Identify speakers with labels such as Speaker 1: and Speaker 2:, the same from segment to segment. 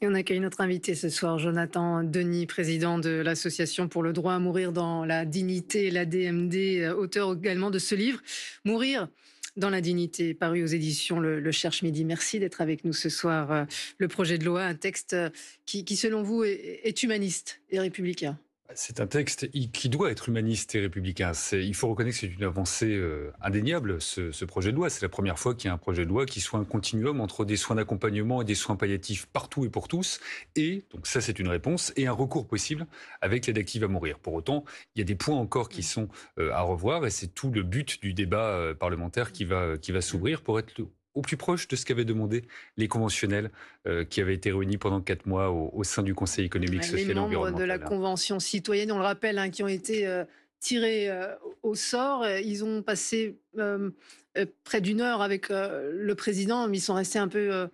Speaker 1: Et on accueille notre invité ce soir, Jonathan Denis, président de l'Association pour le droit à mourir dans la dignité, l'ADMD, auteur également de ce livre, Mourir dans la dignité, paru aux éditions Le Cherche Midi. Merci d'être avec nous ce soir. Le projet de loi, un texte qui selon vous, est humaniste et républicain.
Speaker 2: C'est un texte qui doit être humaniste et républicain. Il faut reconnaître que c'est une avancée indéniable, ce projet de loi. C'est la première fois qu'il y a un projet de loi qui soit un continuum entre des soins d'accompagnement et des soins palliatifs partout et pour tous. Et, donc ça c'est une réponse, et un recours possible avec l'aide active à mourir. Pour autant, il y a des points encore qui sont à revoir, et c'est tout le but du débat parlementaire qui va s'ouvrir pour être au plus proche de ce qu'avaient demandé les conventionnels qui avaient été réunis pendant 4 mois au sein du Conseil économique,
Speaker 1: Ouais, les
Speaker 2: social et
Speaker 1: membres de la
Speaker 2: environnemental.
Speaker 1: Convention citoyenne, on le rappelle, hein, qui ont été tirés au sort. Ils ont passé près d'une heure avec le président, mais ils sont restés un peu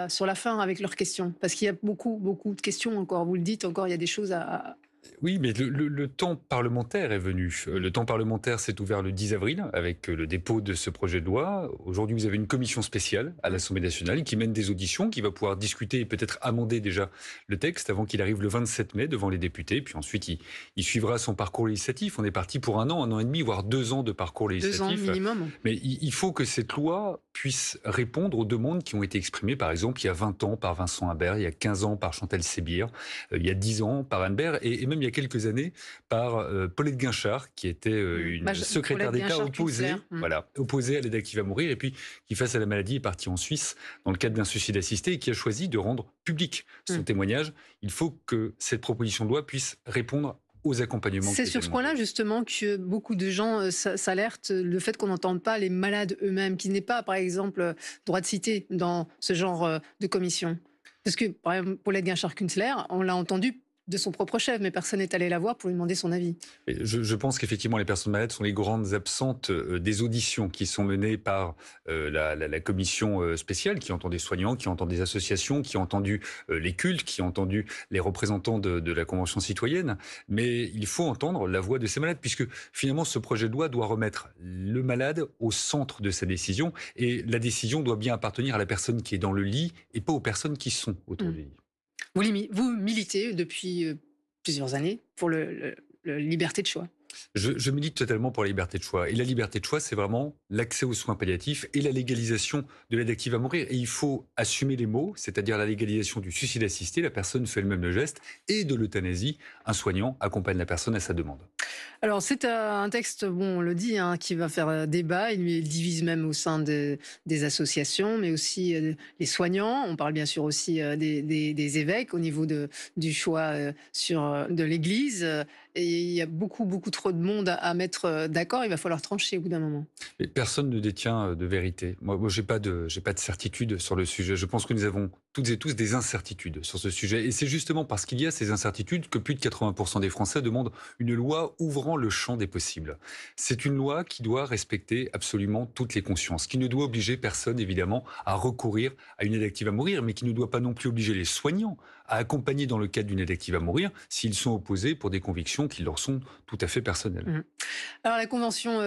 Speaker 1: sur la fin avec leurs questions. Parce qu'il y a beaucoup, beaucoup de questions encore. Vous le dites encore, il y a des choses à...
Speaker 2: Oui, mais le temps parlementaire est venu. Le temps parlementaire s'est ouvert le 10 avril avec le dépôt de ce projet de loi. Aujourd'hui, vous avez une commission spéciale à
Speaker 1: Mm.
Speaker 2: l'Assemblée nationale qui mène des auditions, qui va pouvoir discuter et peut-être amender déjà le texte avant qu'il arrive le 27 mai devant les députés. Puis ensuite, il suivra son parcours législatif. On est parti pour un an et demi, voire 2 ans de parcours
Speaker 1: 2 ans
Speaker 2: législatif.
Speaker 1: minimum.
Speaker 2: Mais il faut que cette loi puisse répondre aux demandes qui ont été exprimées, par exemple, il y a 20 ans par Vincent Imbert, il y a 15 ans par Chantal Sébir, il y a 10 ans par Anne Bert, et même il y a quelques années par Paulette Guinchard, qui était une secrétaire
Speaker 1: Paulette
Speaker 2: d'État
Speaker 1: Guinchard-Kunstler.
Speaker 2: opposée, voilà, opposée à l'aide active à mourir, et puis qui, face à la maladie, est partie en Suisse dans le cadre d'un suicide assisté et qui a choisi de rendre public son témoignage. Il faut que cette proposition de loi puisse répondre aux accompagnements
Speaker 1: C'est
Speaker 2: qui étaient
Speaker 1: sur ce
Speaker 2: demandés.
Speaker 1: point-là, justement, que beaucoup de gens s'alertent, le fait qu'on n'entende pas les malades eux-mêmes, qu'ils n'aient pas, par exemple, droit de citer dans ce genre de commission. Parce que, par exemple, Paulette Guinchard-Kunstler, on l'a entendu de son propre chef, mais personne n'est allé la voir pour lui demander son avis.
Speaker 2: Et je pense qu'effectivement, les personnes malades sont les grandes absentes des auditions qui sont menées par la commission spéciale, qui entend des soignants, qui entend des associations, qui a entendu les cultes, qui a entendu les représentants de la Convention citoyenne. Mais il faut entendre la voix de ces malades, puisque finalement, ce projet de loi doit remettre le malade au centre de sa décision. Et la décision doit bien appartenir à la personne qui est dans le lit et pas aux personnes qui sont autour
Speaker 1: Mm.
Speaker 2: du lit.
Speaker 1: Vous militez depuis plusieurs années pour le liberté de choix.
Speaker 2: Je milite totalement pour la liberté de choix. Et la liberté de choix, c'est vraiment l'accès aux soins palliatifs et la légalisation de l'aide active à mourir. Et il faut assumer les mots, c'est-à-dire la légalisation du suicide assisté, la personne fait elle-même le geste, et de l'euthanasie, un soignant accompagne la personne à sa demande.
Speaker 1: Alors c'est un texte, bon, on le dit, hein, qui va faire débat. Il divise même au sein des associations, mais aussi les soignants. On parle bien sûr aussi des évêques au niveau du choix de l'Église. Et il y a beaucoup, beaucoup trop de monde à mettre d'accord. Il va falloir trancher au bout d'un moment.
Speaker 2: Mais personne ne détient de vérité. Moi, j'ai pas de certitude sur le sujet. Je pense que nous avons toutes et tous des incertitudes sur ce sujet. Et c'est justement parce qu'il y a ces incertitudes que plus de 80% des Français demandent une loi ouvrant le champ des possibles. C'est une loi qui doit respecter absolument toutes les consciences, qui ne doit obliger personne, évidemment, à recourir à une aide active à mourir, mais qui ne doit pas non plus obliger les soignants à accompagner dans le cadre d'une aide active à mourir s'ils sont opposés pour des convictions qui leur sont tout à fait personnelles.
Speaker 1: Mhm. Alors la convention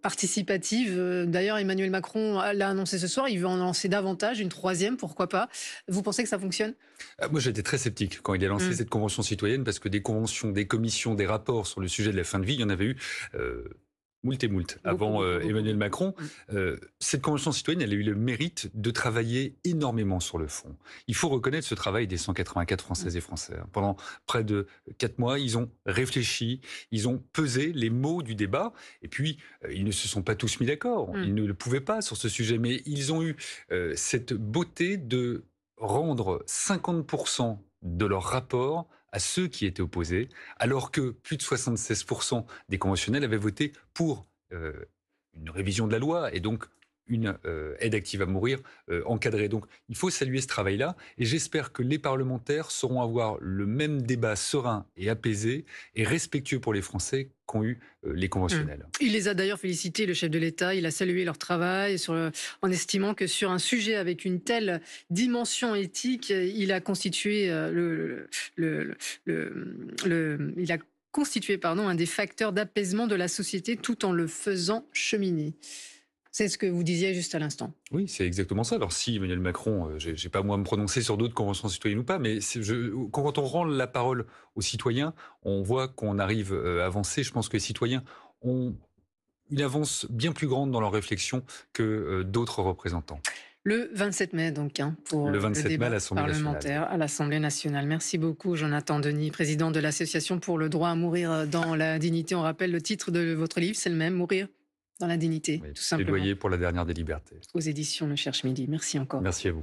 Speaker 1: participative, d'ailleurs Emmanuel Macron l'a annoncé ce soir, il veut en lancer davantage, une troisième, pourquoi pas. Vous pensez que ça fonctionne?
Speaker 2: Moi, j'étais très sceptique quand il a lancé
Speaker 1: Mm.
Speaker 2: cette convention citoyenne parce que des conventions, des commissions, des rapports sur le sujet de la fin de vie, il y en avait eu euh, moult et moult
Speaker 1: Beaucoup,
Speaker 2: avant
Speaker 1: beaucoup, beaucoup,
Speaker 2: Emmanuel
Speaker 1: beaucoup.
Speaker 2: Macron.
Speaker 1: Mm.
Speaker 2: Cette convention citoyenne, elle a eu le mérite de travailler énormément sur le fond. Il faut reconnaître ce travail des 184
Speaker 1: Mm.
Speaker 2: Françaises et Français. Pendant près de 4 mois, ils ont réfléchi, ils ont pesé les mots du débat, et puis ils ne se sont pas tous mis d'accord.
Speaker 1: Mm.
Speaker 2: Ils ne le pouvaient pas sur ce sujet, mais ils ont eu cette beauté de rendre 50% de leur rapport à ceux qui étaient opposés, alors que plus de 76% des conventionnels avaient voté pour euh, une révision de la loi et donc une aide active à mourir encadrée. Donc il faut saluer ce travail-là et j'espère que les parlementaires sauront avoir le même débat serein et apaisé et respectueux pour les Français qu'ont eu les
Speaker 1: Mm.
Speaker 2: conventionnels.
Speaker 1: Il les a d'ailleurs félicités, le chef de l'État. Il a salué leur travail en estimant que sur un sujet avec une telle dimension éthique, il a constitué il a constitué, pardon, un des facteurs d'apaisement de la société tout en le faisant cheminer. C'est ce que vous disiez juste à l'instant.
Speaker 2: Oui, c'est exactement ça. Alors si Emmanuel Macron, j'ai pas moi à me prononcer sur d'autres conventions citoyennes ou pas, mais quand on rend la parole aux citoyens, on voit qu'on arrive à avancer. Je pense que les citoyens ont une avance bien plus grande dans leur réflexion que d'autres représentants.
Speaker 1: Le 27 mai, donc, hein, pour
Speaker 2: Le
Speaker 1: le
Speaker 2: 27 mai à
Speaker 1: débat
Speaker 2: l'Assemblée nationale. Oui.
Speaker 1: parlementaire à l'Assemblée nationale. Merci beaucoup, Jonathan Denis, président de l'Association pour le droit à mourir dans la dignité. On rappelle le titre de votre livre, c'est le même, Mourir dans la dignité,
Speaker 2: Oui,
Speaker 1: tout simplement,
Speaker 2: plaidoyer pour la dernière des libertés.
Speaker 1: aux éditions Le Cherche Midi. Merci encore.
Speaker 2: Merci à vous.